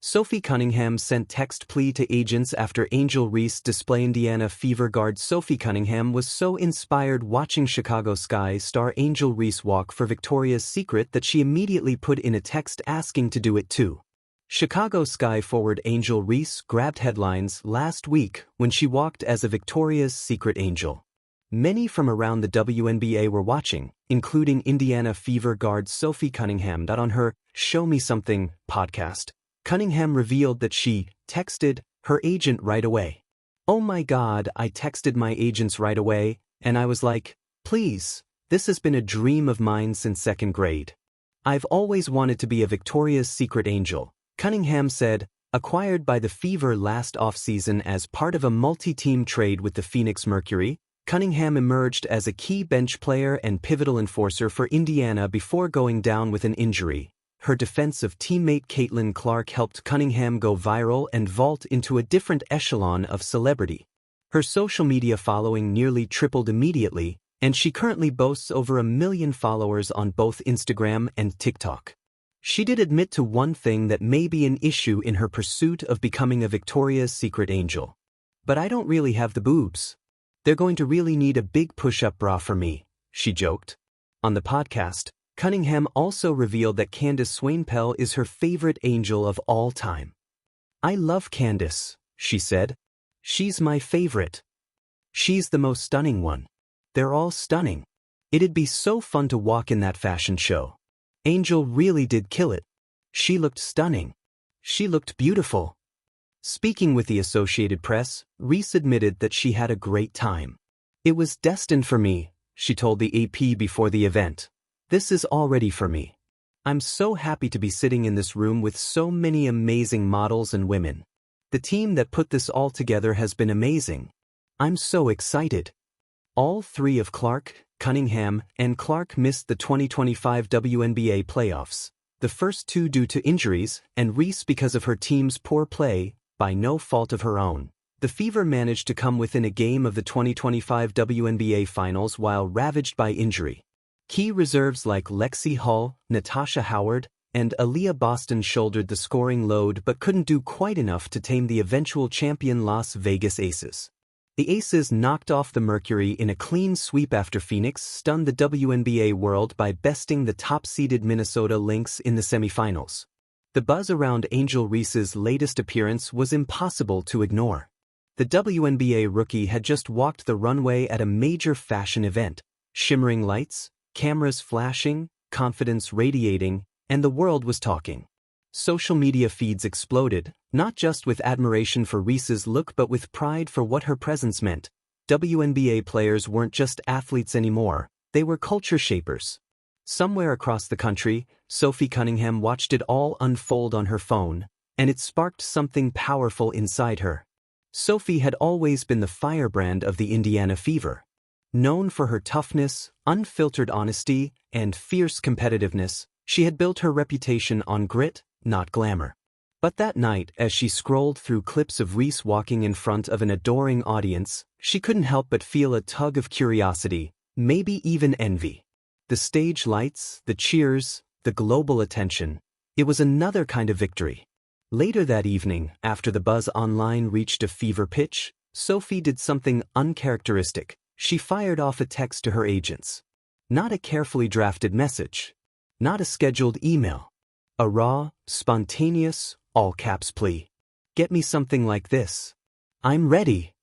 Sophie Cunningham sent text plea to agents after Angel Reese display. Indiana Fever guard Sophie Cunningham was so inspired watching Chicago Sky star Angel Reese walk for Victoria's Secret that she immediately put in a text asking to do it too. Chicago Sky forward Angel Reese grabbed headlines last week when she walked as a Victoria's Secret angel. Many from around the WNBA were watching, including Indiana Fever guard Sophie Cunningham. On her Show Me Something podcast, Cunningham revealed that she texted her agent right away. "Oh my God, I texted my agents right away, and I was like, please, this has been a dream of mine since second grade. I've always wanted to be a Victoria's Secret angel," Cunningham said, acquired by the Fever last offseason as part of a multi-team trade with the Phoenix Mercury. Cunningham emerged as a key bench player and pivotal enforcer for Indiana before going down with an injury. Her defensive teammate Caitlin Clark helped Cunningham go viral and vault into a different echelon of celebrity. Her social media following nearly tripled immediately, and she currently boasts over 1 million followers on both Instagram and TikTok. She did admit to one thing that may be an issue in her pursuit of becoming a Victoria's Secret angel. "But I don't really have the boobs. They're going to really need a big push-up bra for me," she joked. On the podcast, Cunningham also revealed that Candace Swainpel is her favorite angel of all time. "I love Candace," she said. "She's my favorite. She's the most stunning one. They're all stunning. It'd be so fun to walk in that fashion show. Angel really did kill it. She looked stunning. She looked beautiful." Speaking with the Associated Press, Reese admitted that she had a great time. "It was destined for me," she told the AP before the event. "This is already for me. I'm so happy to be sitting in this room with so many amazing models and women. The team that put this all together has been amazing. I'm so excited." All three of Clark, Cunningham, and Clark missed the 2025 WNBA playoffs, the first two due to injuries, and Reese because of her team's poor play, by no fault of her own. The Fever managed to come within a game of the 2025 WNBA Finals while ravaged by injury. Key reserves like Lexi Hull, Natasha Howard, and Aaliyah Boston shouldered the scoring load but couldn't do quite enough to tame the eventual champion Las Vegas Aces. The Aces knocked off the Mercury in a clean sweep after Phoenix stunned the WNBA world by besting the top-seeded Minnesota Lynx in the semifinals. The buzz around Angel Reese's latest appearance was impossible to ignore. The WNBA rookie had just walked the runway at a major fashion event, shimmering lights, cameras flashing, confidence radiating, and the world was talking. Social media feeds exploded, not just with admiration for Reese's look but with pride for what her presence meant. WNBA players weren't just athletes anymore, they were culture shapers. Somewhere across the country, Sophie Cunningham watched it all unfold on her phone, and it sparked something powerful inside her. Sophie had always been the firebrand of the Indiana Fever. Known for her toughness, unfiltered honesty, and fierce competitiveness, she had built her reputation on grit, not glamour. But that night, as she scrolled through clips of Reese walking in front of an adoring audience, she couldn't help but feel a tug of curiosity, maybe even envy. The stage lights, the cheers, the global attention. It was another kind of victory. Later that evening, after the buzz online reached a fever pitch, Sophie did something uncharacteristic. She fired off a text to her agents. Not a carefully drafted message. Not a scheduled email. A raw, spontaneous, all-caps plea. "Get me something like this. I'm ready."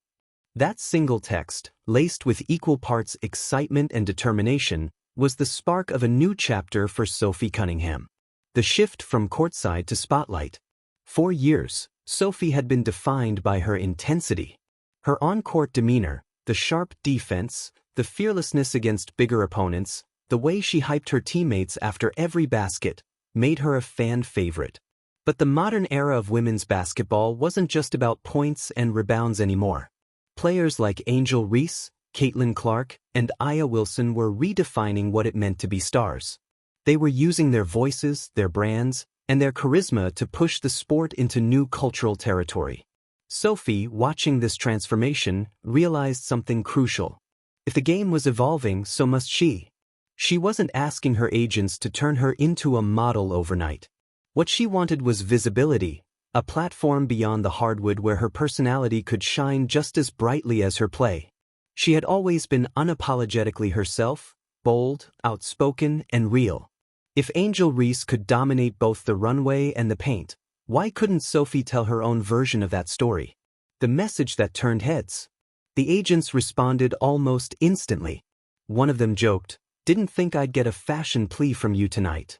That single text, laced with equal parts excitement and determination, was the spark of a new chapter for Sophie Cunningham. The shift from courtside to spotlight. For years, Sophie had been defined by her intensity. Her on-court demeanor, the sharp defense, the fearlessness against bigger opponents, the way she hyped her teammates after every basket, made her a fan favorite. But the modern era of women's basketball wasn't just about points and rebounds anymore. Players like Angel Reese, Caitlin Clark, and Aya Wilson were redefining what it meant to be stars. They were using their voices, their brands, and their charisma to push the sport into new cultural territory. Sophie, watching this transformation, realized something crucial. If the game was evolving, so must she. She wasn't asking her agents to turn her into a model overnight. What she wanted was visibility, a platform beyond the hardwood where her personality could shine just as brightly as her play. She had always been unapologetically herself, bold, outspoken, and real. If Angel Reese could dominate both the runway and the paint, why couldn't Sophie tell her own version of that story? The message that turned heads. The agents responded almost instantly. One of them joked, "Didn't think I'd get a fashion plea from you tonight."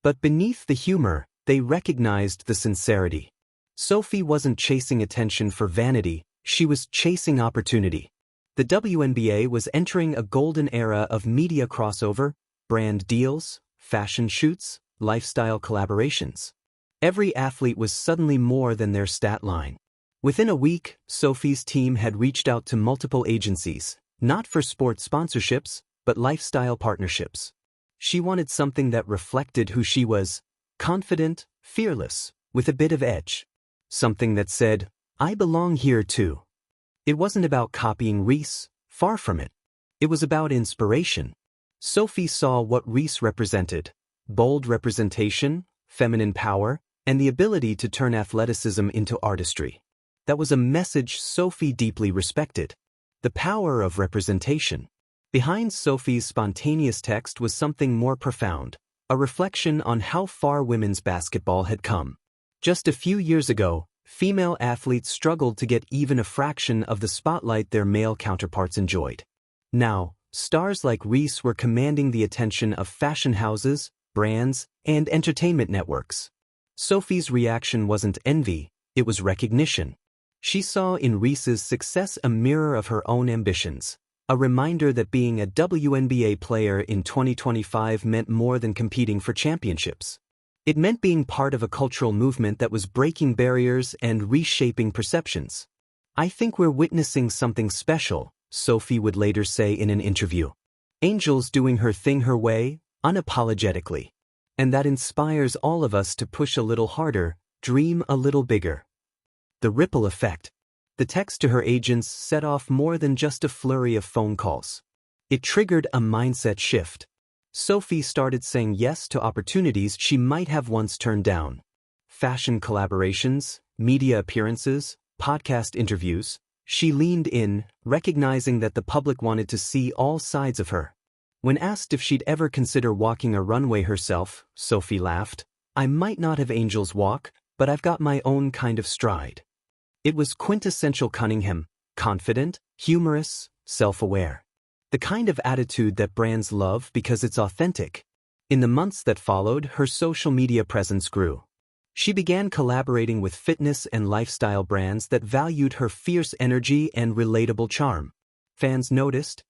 But beneath the humor, they recognized the sincerity. Sophie wasn't chasing attention for vanity, she was chasing opportunity. The WNBA was entering a golden era of media crossover, brand deals, fashion shoots, lifestyle collaborations. Every athlete was suddenly more than their stat line. Within a week, Sophie's team had reached out to multiple agencies, not for sports sponsorships, but lifestyle partnerships. She wanted something that reflected who she was, confident, fearless, with a bit of edge. Something that said, "I belong here too." It wasn't about copying Reese, far from it. It was about inspiration. Sophie saw what Reese represented: bold representation, feminine power, and the ability to turn athleticism into artistry. That was a message Sophie deeply respected. The power of representation. Behind Sophie's spontaneous text was something more profound, a reflection on how far women's basketball had come. Just a few years ago, female athletes struggled to get even a fraction of the spotlight their male counterparts enjoyed. Now, stars like Reese were commanding the attention of fashion houses, brands, and entertainment networks. Sophie's reaction wasn't envy, it was recognition. She saw in Reese's success a mirror of her own ambitions, a reminder that being a WNBA player in 2025 meant more than competing for championships. It meant being part of a cultural movement that was breaking barriers and reshaping perceptions. "I think we're witnessing something special," Sophie would later say in an interview. "Angel's doing her thing her way, unapologetically. And that inspires all of us to push a little harder, dream a little bigger." The ripple effect. The text to her agents set off more than just a flurry of phone calls. It triggered a mindset shift. Sophie started saying yes to opportunities she might have once turned down. Fashion collaborations, media appearances, podcast interviews. She leaned in, recognizing that the public wanted to see all sides of her. When asked if she'd ever consider walking a runway herself, Sophie laughed, "I might not have Angel's walk, but I've got my own kind of stride." It was quintessential Cunningham, confident, humorous, self-aware. The kind of attitude that brands love because it's authentic. In the months that followed, her social media presence grew. She began collaborating with fitness and lifestyle brands that valued her fierce energy and relatable charm. Fans noticed,